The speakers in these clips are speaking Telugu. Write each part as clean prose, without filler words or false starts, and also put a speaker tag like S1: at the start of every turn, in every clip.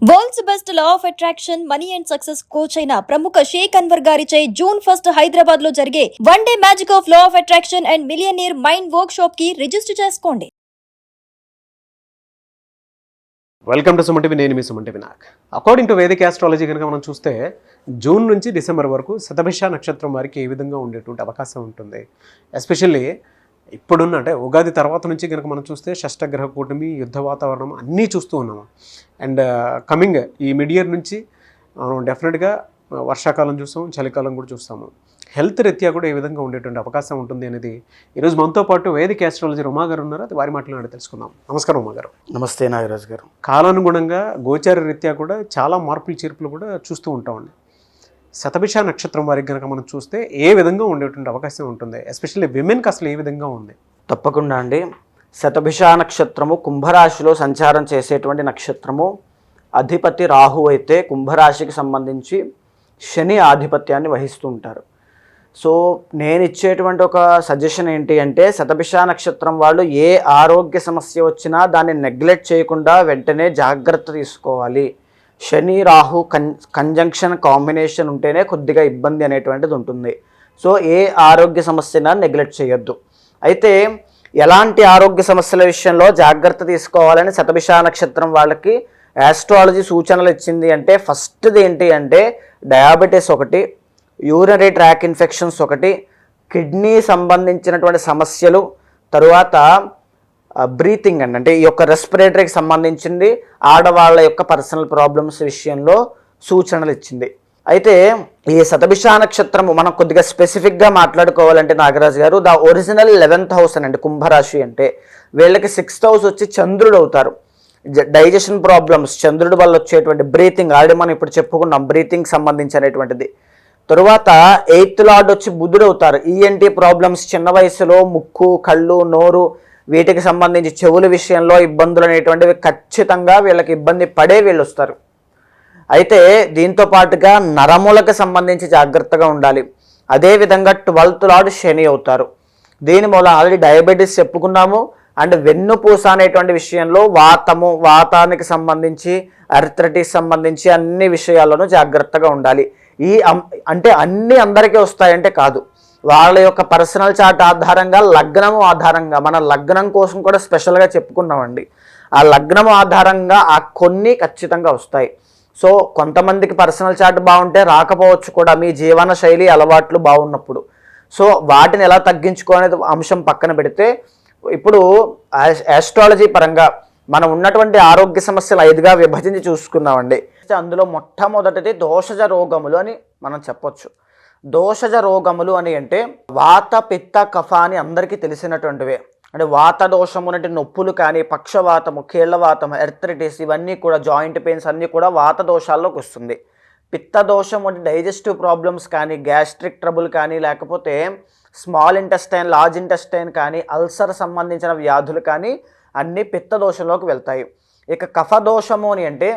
S1: World's best law of attraction money and success coach అయిన ప్రముఖ షేక్ అన్వర్ గారిచే జూన్ 1 హైదరాబాద్ లో జరిగే one day magic of law of attraction and millionaire mind workshop కి రిజిస్టర్ చేసుకోండి.
S2: Welcome to Suman TV. నేను మీ Suman TV Nag. According to Vedic astrology కనుక మనం చూస్తే జూన్ నుంచి డిసెంబర్ వరకు శతభిష నక్షత్రం వారికి ఏ విధంగా ఉండేటువంటి అవకాశం ఉంటుంది. ఎస్పెషల్లీ ఇప్పుడున్న అంటే ఉగాది తర్వాత నుంచి కనుక మనం చూస్తే షష్టగ్రహ కూటమి, యుద్ధ వాతావరణం అన్నీ చూస్తూ ఉన్నాము. అండ్ కమింగ్ ఈ మిడ్ ఇయర్ నుంచి మనం డెఫినెట్గా వర్షాకాలం చూస్తాం, చలికాలం కూడా చూస్తాము. హెల్త్ రీత్యా కూడా ఏ విధంగా ఉండేటువంటి అవకాశం ఉంటుంది అనేది ఈరోజు మనతో పాటు వేదిక్ ఆస్ట్రాలజర్ ఉమా గారు ఉన్నారు. అది వారి మాటలు తెలుసుకుందాం. నమస్కారం ఉమా గారు.
S3: నమస్తే నాగరాజ్ గారు.
S2: కాలానుగుణంగా గోచార రీత్యా కూడా చాలా మార్పులు చేర్పులు కూడా చూస్తూ ఉంటామండి. శతభిష నక్షత్రం వారికి కనుక మనం చూస్తే ఏ విధంగా ఉండేటువంటి అవకాశం ఉంటుంది, ఎస్పెషల్లీ విమెన్కి అసలు ఏ విధంగా ఉంది?
S3: తప్పకుండా అండి. శతభిష నక్షత్రము కుంభరాశిలో సంచారం చేసేటువంటి నక్షత్రము. అధిపతి రాహు అయితే కుంభరాశికి సంబంధించి శని ఆధిపత్యాన్ని వహిస్తూ ఉంటారు. సో నేను ఇచ్చేటువంటి ఒక సజెషన్ ఏంటి అంటే, శతభిష నక్షత్రం వాళ్ళు ఏ ఆరోగ్య సమస్య వచ్చినా దాన్ని నెగ్లెక్ట్ చేయకుండా వెంటనే జాగ్రత్త తీసుకోవాలి. శని రాహు కంజంక్షన్ కాంబినేషన్ ఉంటేనే కొద్దిగా ఇబ్బంది అనేటువంటిది ఉంటుంది. సో ఏ ఆరోగ్య సమస్యన నెగ్లెక్ట్ చేయొద్దు. అయితే ఎలాంటి ఆరోగ్య సమస్యల విషయంలో జాగ్రత్త తీసుకోవాలని శతభిష నక్షత్రం వాళ్ళకి ఆస్ట్రాలజీ సూచనలు ఇచ్చింది అంటే, ఫస్ట్ది ఏంటి అంటే డయాబెటీస్ ఒకటి, యూరినరీ ట్రాక్ ఇన్ఫెక్షన్స్ ఒకటి, కిడ్నీ సంబంధించినటువంటి సమస్యలు, తరువాత బ్రీతింగ్ అండి, అంటే ఈ యొక్క రెస్పిరేటరీకి సంబంధించింది, ఆడవాళ్ళ యొక్క పర్సనల్ ప్రాబ్లమ్స్ విషయంలో సూచనలు ఇచ్చింది. అయితే ఈ శతభిష నక్షత్రము మనం కొద్దిగా స్పెసిఫిక్గా మాట్లాడుకోవాలంటే నాగరాజు గారు, ద ఒరిజినల్ 11th హౌస్ అంటే కుంభరాశి అంటే వీళ్ళకి 6th హౌస్ వచ్చి చంద్రుడు అవుతారు. డైజెషన్ ప్రాబ్లమ్స్, చంద్రుడి వల్ల వచ్చేటువంటి బ్రీతింగ్, ఆల్రెడీ మనం ఇప్పుడు చెప్పుకున్నాం బ్రీతింగ్ సంబంధించినటువంటిది. తరువాత 8th లార్డ్ వచ్చి బుధుడు అవుతారు. ఈఎన్టీ ప్రాబ్లమ్స్, చిన్న వయసులో ముక్కు, కళ్ళు, నోరు వీటికి సంబంధించి చెవుల విషయంలో ఇబ్బందులు అనేటువంటివి ఖచ్చితంగా వీళ్ళకి ఇబ్బంది పడే వీళ్ళు వస్తారు. అయితే దీంతో పాటుగా నరములకు సంబంధించి జాగ్రత్తగా ఉండాలి. అదేవిధంగా 12th లార్డ్ శని అవుతారు. దీని మూలం ఆల్రెడీ డయాబెటీస్ చెప్పుకున్నాము. అండ్ వెన్నుపూస అనేటువంటి విషయంలో వాతానికి సంబంధించి, అర్థరైటిస్ సంబంధించి అన్ని విషయాల్లోనూ జాగ్రత్తగా ఉండాలి. అంటే అన్నీ అందరికీ వస్తాయంటే కాదు, వాళ్ళ యొక్క పర్సనల్ చార్ట్ ఆధారంగా, లగ్నము ఆధారంగా, మన లగ్నం కోసం కూడా స్పెషల్గా చెప్పుకున్నామండి. ఆ లగ్నము ఆధారంగా ఆ కొన్ని ఖచ్చితంగా వస్తాయి. సో కొంతమందికి పర్సనల్ చార్ట్ బాగుంటే రాకపోవచ్చు కూడా, మీ జీవన శైలి అలవాట్లు బాగున్నప్పుడు. సో వాటిని ఎలా తగ్గించుకోనే అంశం పక్కన పెడితే, ఇప్పుడు ఆస్ట్రాలజీ పరంగా మనం ఉన్నటువంటి ఆరోగ్య సమస్యలు 5గా విభజించి చూసుకున్నామండి. అందులో మొట్టమొదటిది దోషజ రోగములు అని మనం చెప్పొచ్చు. దోషజ రోగములు అని అంటే వాత, పిత్త, కఫ అని అందరికీ తెలిసినటువంటివే. అంటే వాత దోషము అంటే నొప్పులు కానీ, పక్షవాతము, కీళ్లవాతము, ఎర్థరైటిస్ ఇవన్నీ కూడా, జాయింట్ పెయిన్స్ అన్నీ కూడా వాత దోషాల్లోకి వస్తుంది. పిత్త దోషం అంటే డైజెస్టివ్ ప్రాబ్లమ్స్ కానీ, గ్యాస్ట్రిక్ ట్రబుల్ కానీ, లేకపోతే స్మాల్ ఇంటెస్టైన్, లార్జ్ ఇంటెస్టైన్ కానీ, అల్సర్ సంబంధించిన వ్యాధులు కానీ అన్నీ పిత్త దోషంలోకి వెళ్తాయి. ఇక కఫ దోషము అని అంటే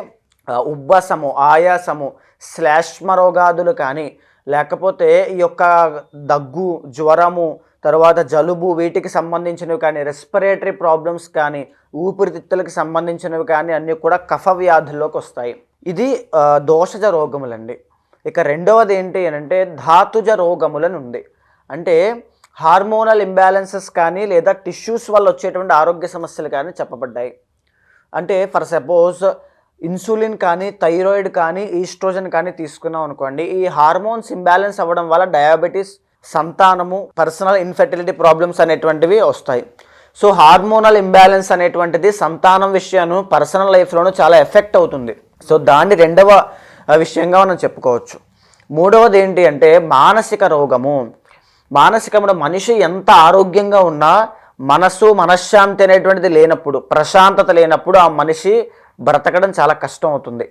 S3: ఉబ్బసము, ఆయాసము, శ్లేష్మ రోగాదులు కానీ, లేకపోతే ఈ యొక్క దగ్గు, జ్వరము, తర్వాత జలుబు వీటికి సంబంధించినవి కానీ, రెస్పిరేటరీ ప్రాబ్లమ్స్ కానీ, ఊపిరితిత్తులకు సంబంధించినవి కానీ అన్నీ కూడా కఫ వ్యాధుల్లోకి వస్తాయి. ఇది దోషజ రోగములండి. ఇక రెండవది ఏంటి అని అంటే ధాతుజ రోగములని ఉంది. అంటే హార్మోనల్ ఇంబ్యాలెన్సెస్ కానీ, లేదా టిష్యూస్ వల్ల వచ్చేటువంటి ఆరోగ్య సమస్యలు కానీ చెప్పబడ్డాయి. అంటే ఫర్ సపోజ్ ఇన్సులిన్ కానీ, థైరాయిడ్ కానీ, ఈస్ట్రోజన్ కానీ తీసుకున్నాం అనుకోండి, ఈ హార్మోన్స్ ఇంబ్యాలెన్స్ అవ్వడం వల్ల డయాబెటీస్, సంతానము, పర్సనల్ ఇన్ఫెర్టిలిటీ ప్రాబ్లమ్స్ అనేటువంటివి వస్తాయి. సో హార్మోనల్ ఇంబ్యాలెన్స్ అనేటువంటిది సంతానం విషయాన్ని, పర్సనల్ లైఫ్లోనూ చాలా ఎఫెక్ట్ అవుతుంది. సో దాన్ని రెండవ విషయంగా మనం చెప్పుకోవచ్చు. మూడవది ఏంటి అంటే మానసిక రోగము. మానసికంలో మనిషి ఎంత ఆరోగ్యంగా ఉన్నా మనశ్శాంతి అనేటువంటిది లేనప్పుడు, ప్రశాంతత లేనప్పుడు ఆ మనిషి బ్రతకడం చాలా కష్టం అవుతుంది.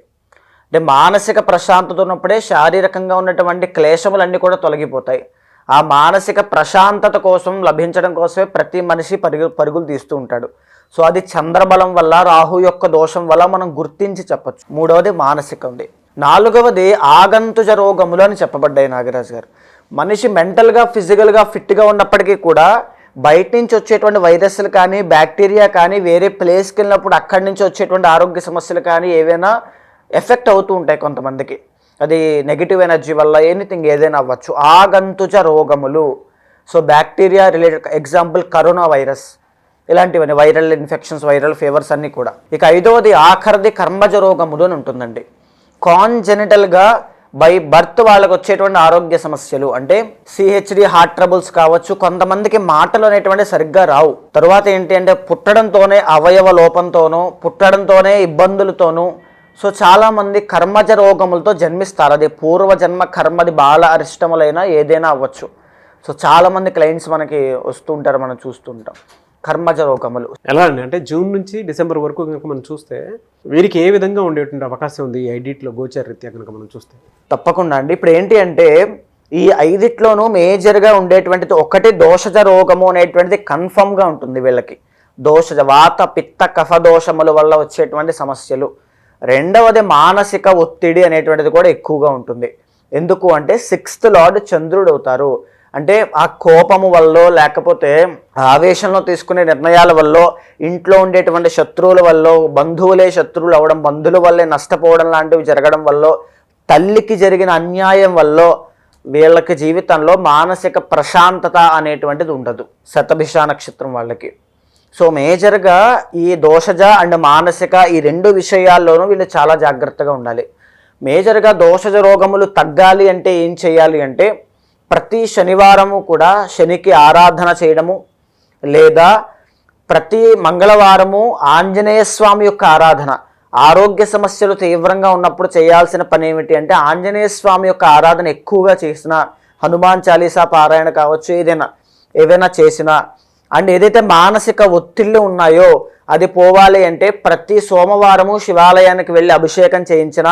S3: అంటే మానసిక ప్రశాంతత ఉన్నప్పుడే శారీరకంగా ఉన్నటువంటి క్లేశములన్నీ కూడా తొలగిపోతాయి. ఆ మానసిక ప్రశాంతత కోసం లభించడం కోసమే ప్రతి మనిషి పరుగులు తీస్తూ ఉంటాడు. సో అది చంద్రబలం వల్ల, రాహు యొక్క దోషం వల్ల మనం గుర్తించి చెప్పచ్చు. మూడవది మానసికంది. నాలుగవది ఆగంతుజ రోగములు అని చెప్పబడ్డాయి నాగరాజు గారు. మనిషి మెంటల్గా, ఫిజికల్గా ఫిట్గా ఉన్నప్పటికీ కూడా బయట నుంచి వచ్చేటువంటి వైరస్లు కానీ, బ్యాక్టీరియా కానీ, వేరే ప్లేస్కి వెళ్ళినప్పుడు అక్కడి నుంచి వచ్చేటువంటి ఆరోగ్య సమస్యలు కానీ ఏవైనా ఎఫెక్ట్ అవుతూ ఉంటాయి కొంతమందికి. అది నెగిటివ్ ఎనర్జీ వల్ల ఎనీథింగ్ ఏదైనా అవ్వచ్చు. ఆగంతుజ రోగములు, so bacteria related, example corona virus, ఇలాంటివన్నీ వైరల్ ఇన్ఫెక్షన్స్, వైరల్ ఫీవర్స్ అన్నీ కూడా. ఇక 5వది ఆఖరిది కర్మజ రోగములు అని ఉంటుందండి. కాన్జెనిటల్గా బై బర్త్ వాళ్ళకు వచ్చేటువంటి ఆరోగ్య సమస్యలు, అంటే సిహెచ్డి, హార్ట్ ట్రబుల్స్ కావచ్చు. కొంతమందికి మాటలు అనేటువంటి సరిగ్గా రావు. తరువాత ఏంటి అంటే పుట్టడంతోనే అవయవ లోపంతోనూ, పుట్టడంతోనే ఇబ్బందులతోనూ, సో చాలామంది కర్మజ రోగములతో జన్మిస్తారు. అది పూర్వజన్మ కర్మది బాల అరిష్టములైనా ఏదైనా అవ్వచ్చు. సో చాలామంది క్లయింట్స్ మనకి వస్తుంటారు, మనం చూస్తుంటాం కర్మజ రోగములు.
S2: ఎలా అండి, అంటే జూన్ నుంచి డిసెంబర్ వరకు కనుక మనం చూస్తే వీరికి ఏ విధంగా ఉండేటువంటి అవకాశం ఉంది ఈ 5 గోచార రీత్యా కనుక మనం చూస్తే?
S3: తప్పకుండా అండి. ఇప్పుడు ఏంటి అంటే ఈ 5లోనూ మేజర్గా ఉండేటువంటిది ఒకటి దోషజ రోగము అనేటువంటిది కన్ఫర్మ్గా ఉంటుంది వీళ్ళకి. దోషజ వాత పిత్త కఫ దోషముల వల్ల వచ్చేటువంటి సమస్యలు. 2వది మానసిక ఒత్తిడి అనేటువంటిది కూడా ఎక్కువగా ఉంటుంది. ఎందుకు అంటే 6th లార్డ్ చంద్రుడు అవుతారు. అంటే ఆ కోపము వల్ల, లేకపోతే ఆవేశంలో తీసుకునే నిర్ణయాల వల్ల, ఇంట్లో ఉండేటువంటి శత్రువుల వల్ల, బంధువులే శత్రువులు అవ్వడం, బంధువుల వల్లే నష్టపోవడం లాంటివి జరగడం వల్ల, తల్లికి జరిగిన అన్యాయం వల్ల వీళ్ళకి జీవితంలో మానసిక ప్రశాంతత అనేటువంటిది ఉండదు శతభిష నక్షత్రం వాళ్ళకి. సో మేజర్గా ఈ దోషజ అండ్ మానసిక ఈ 2 విషయాల్లోనూ వీళ్ళు చాలా జాగ్రత్తగా ఉండాలి. మేజర్గా దోషజ రోగములు తగ్గాలి అంటే ఏం చేయాలి అంటే ప్రతి శనివారము కూడా శనికి ఆరాధన చేయడము, లేదా ప్రతి మంగళవారము ఆంజనేయ స్వామి యొక్క ఆరాధన. ఆరోగ్య సమస్యలు తీవ్రంగా ఉన్నప్పుడు చేయాల్సిన పని ఏమిటి అంటే ఆంజనేయ స్వామి యొక్క ఆరాధన ఎక్కువగా చేసిన, హనుమాన్ చాలీసా పారాయణ కావచ్చు, ఏవైనా చేసినా, అండ్ ఏదైతే మానసిక ఒత్తిళ్ళు ఉన్నాయో అది పోవాలి అంటే ప్రతి సోమవారము శివాలయానికి వెళ్ళి అభిషేకం చేయించిన,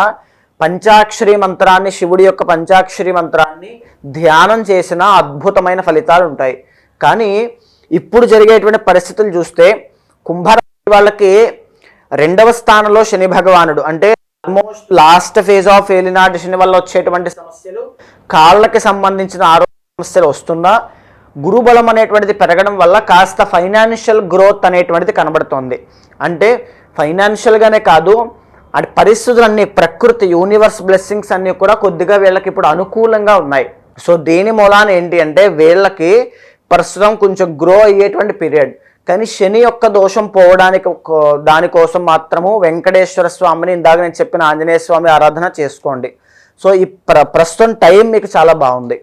S3: పంచాక్షరి మంత్రాన్ని, శివుడి యొక్క పంచాక్షరి మంత్రాన్ని ధ్యానం చేసిన అద్భుతమైన ఫలితాలు ఉంటాయి. కానీ ఇప్పుడు జరిగేటువంటి పరిస్థితులు చూస్తే కుంభరాశి వాళ్ళకి 2వ స్థానంలో శని భగవానుడు, అంటే ఆల్మోస్ట్ లాస్ట్ ఫేజ్ ఆఫ్ ఏలినాటి శని వల్ల వచ్చేటువంటి సమస్యలు, కాళ్ళకి సంబంధించిన ఆరోగ్య సమస్యలు వస్తున్నా, గురుబలం అనేటువంటిది పెరగడం వల్ల కాస్త ఫైనాన్షియల్ గ్రోత్ అనేటువంటిది కనబడుతోంది. అంటే ఫైనాన్షియల్గానే కాదు, అంటే పరిస్థితులన్నీ, ప్రకృతి, యూనివర్స్ బ్లెస్సింగ్స్ అన్నీ కూడా కొద్దిగా వీళ్ళకి ఇప్పుడు అనుకూలంగా ఉన్నాయి. సో దీని మూలాన ఏంటి అంటే వీళ్ళకి ప్రస్తుతం కొంచెం గ్రో అయ్యేటువంటి పీరియడ్. కానీ శని యొక్క దోషం పోవడానికి దానికోసం మాత్రము వెంకటేశ్వర స్వామిని, ఇందాక నేను చెప్పిన ఆంజనేయ స్వామి ఆరాధన చేసుకోండి. సో ఈ ప్రస్తుతం టైం మీకు చాలా బాగుంది.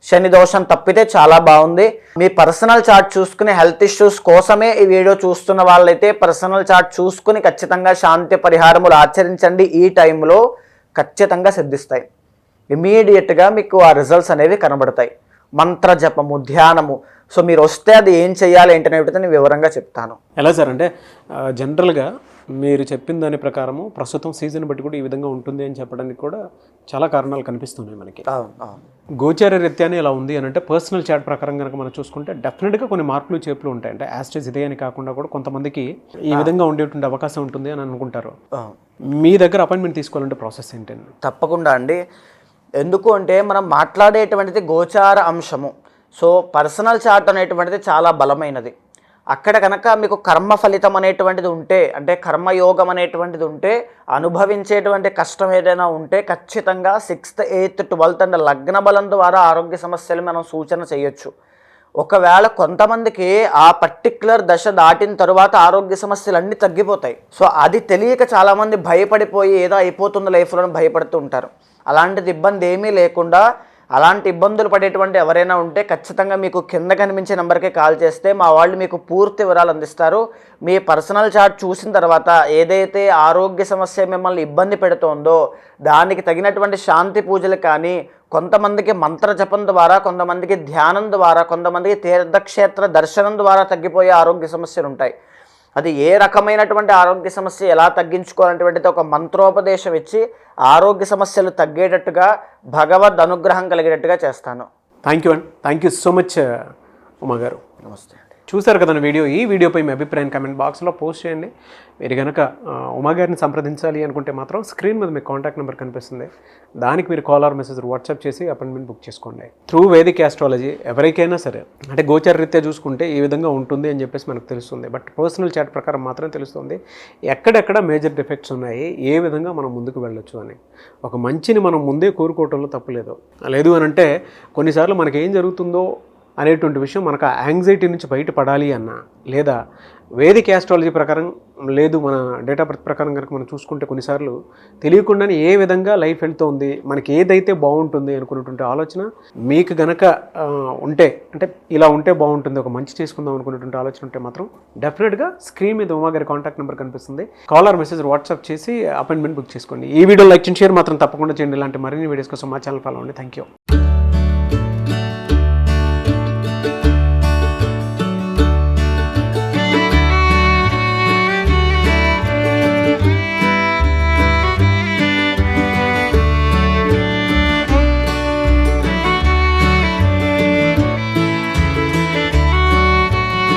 S3: శని దోషం తప్పితే చాలా బాగుంది. మీ పర్సనల్ చార్ట్ చూసుకుని హెల్త్ ఇష్యూస్ కోసమే ఈ వీడియో చూస్తున్న వాళ్ళైతే పర్సనల్ చార్ట్ చూసుకుని ఖచ్చితంగా శాంతి పరిహారములు ఆచరించండి. ఈ టైంలో ఖచ్చితంగా సిద్ధిస్తాయి. ఇమీడియట్గా మీకు ఆ రిజల్ట్స్ అనేవి కనబడతాయి. మంత్ర జపము, ధ్యానము. సో మీరు వస్తే అది ఏం చేయాలి ఏంటనేది నేను వివరంగా చెప్తాను.
S2: ఎలా సార్ అంటే జనరల్గా మీరు చెప్పిన దాని ప్రకారము ప్రస్తుతం సీజన్ బట్టి కూడా ఈ విధంగా ఉంటుంది అని చెప్పడానికి కూడా చాలా కారణాలు కనిపిస్తున్నాయి మనకి. గోచార రీత్యానే ఇలా ఉంది అని అంటే పర్సనల్ చార్ట్ ప్రకారం కనుక మనం చూసుకుంటే డెఫినెట్గా కొన్ని మార్పులు చేపులు ఉంటాయి. అంటే యాస్టేజ్ ఇదే అని కాకుండా కూడా కొంతమందికి ఈ విధంగా ఉండేటువంటి అవకాశం ఉంటుంది అని అనుకుంటారు. మీ దగ్గర అపాయింట్మెంట్ తీసుకోవాలంటే ప్రాసెస్ ఏంటండి?
S3: తప్పకుండా అండి. ఎందుకు అంటే మనం మాట్లాడేటువంటిది గోచార అంశము. సో పర్సనల్ చార్ట్ అనేటువంటిది చాలా బలమైనది. అక్కడ కనుక మీకు కర్మ ఫలితం అనేటువంటిది ఉంటే, అంటే కర్మయోగం అనేటువంటిది ఉంటే, అనుభవించేటువంటి కష్టం ఏదైనా ఉంటే ఖచ్చితంగా 6th, 8th, 12th అండ్ లగ్న బలం ద్వారా ఆరోగ్య సమస్యలు మనం సూచన చేయొచ్చు. ఒకవేళ కొంతమందికి ఆ పర్టిక్యులర్ దశ దాటిన తరువాత ఆరోగ్య సమస్యలు అన్నీ తగ్గిపోతాయి. సో అది తెలియక చాలామంది భయపడిపోయి ఏదో అయిపోతుంది లైఫ్లో భయపడుతూ ఉంటారు. అలాంటిది ఇబ్బంది ఏమీ లేకుండా, అలాంటి ఇబ్బందులు పడేటువంటి ఎవరైనా ఉంటే ఖచ్చితంగా మీకు కింద కనిపించే నెంబర్కి కాల్ చేస్తే మా వాళ్ళు మీకు పూర్తి వివరాలు అందిస్తారు. మీ పర్సనల్ చార్ట్ చూసిన తర్వాత ఏదైతే ఆరోగ్య సమస్య మిమ్మల్ని ఇబ్బంది పెడుతోందో దానికి తగినటువంటి శాంతి పూజలు కానీ, కొంతమందికి మంత్ర జపం ద్వారా, కొంతమందికి ధ్యానం ద్వారా, కొంతమందికి తీర్థక్షేత్ర దర్శనం ద్వారా తగ్గిపోయే ఆరోగ్య సమస్యలు ఉంటాయి. అది ఏ రకమైనటువంటి ఆరోగ్య సమస్య ఎలా తగ్గించుకోవాలనేటువంటిది ఒక మంత్రోపదేశం ఇచ్చి ఆరోగ్య సమస్యలు తగ్గేటట్టుగా, భగవద్ అనుగ్రహం కలిగేటట్టుగా చేస్తాను.
S2: థ్యాంక్ యూ అండి. Thank you so much Uma గారు.
S3: నమస్తే అండి.
S2: చూసారు కదండి వీడియో. ఈ వీడియోపై మీ అభిప్రాయం కామెంట్ బాక్స్లో పోస్ట్ చేయండి. మీరు కనుక ఉమా గారిని సంప్రదించాలి అనుకుంటే మాత్రం స్క్రీన్ మీద మీకు కాంటాక్ట్ నెంబర్ కనిపిస్తుంది. దానికి మీరు కాల్ ఆర్ మెసేజ్ వాట్సాప్ చేసి అపాయింట్మెంట్ బుక్ చేసుకోండి. త్రూ వేదిక్ ఆస్ట్రాలజీ ఎవరికైనా సరే అంటే గోచర రీత్యా చూసుకుంటే ఈ విధంగా ఉంటుంది అని చెప్పేసి మనకు తెలుస్తుంది. బట్ పర్సనల్ చాట్ ప్రకారం మాత్రం తెలుస్తుంది ఎక్కడెక్కడ మేజర్ డిఫెక్ట్స్ ఉన్నాయి, ఏ విధంగా మనం ముందుకు వెళ్ళొచ్చు అని. ఒక మంచిని మనం ముందే కోరుకోవటంలో తప్పులేదు. లేదు అని అంటే కొన్నిసార్లు మనకి ఏం జరుగుతుందో అనేటువంటి విషయం మనకు ఆ యాంగ్జైటీ నుంచి బయటపడాలి అన్నా, లేదా వేదిక్ ఆస్ట్రాలజీ ప్రకారం లేదు మన డేట్ ఆఫ్ బర్త్ ప్రకారం కనుక మనం చూసుకుంటే కొన్నిసార్లు తెలియకుండానే ఏ విధంగా లైఫ్ వెళ్తుంది, మనకి ఏదైతే బాగుంటుంది అనుకున్నటువంటి ఆలోచన మీకు గనక ఉంటే, అంటే ఇలా ఉంటే బాగుంటుంది, ఒక మంచి చేసుకుందాం అనుకున్నటువంటి ఆలోచన ఉంటే మాత్రం డెఫినెట్గా స్క్రీన్ మీద ఉమా గారి కాంటాక్ట్ నెంబర్ కనిపిస్తుంది. కాల్ ఆర్ మెసేజ్ వాట్సాప్ చేసి అపాయింట్మెంట్ బుక్ చేసుకోండి. ఈ వీడియో లైక్ చేయండి, షేర్ మాత్రం తప్పకుండా చేయండి. ఇలాంటి మరిన్ని వీడియోస్ కోసం మా ఛానల్ ఫాలో అవ్వండి. Thank you.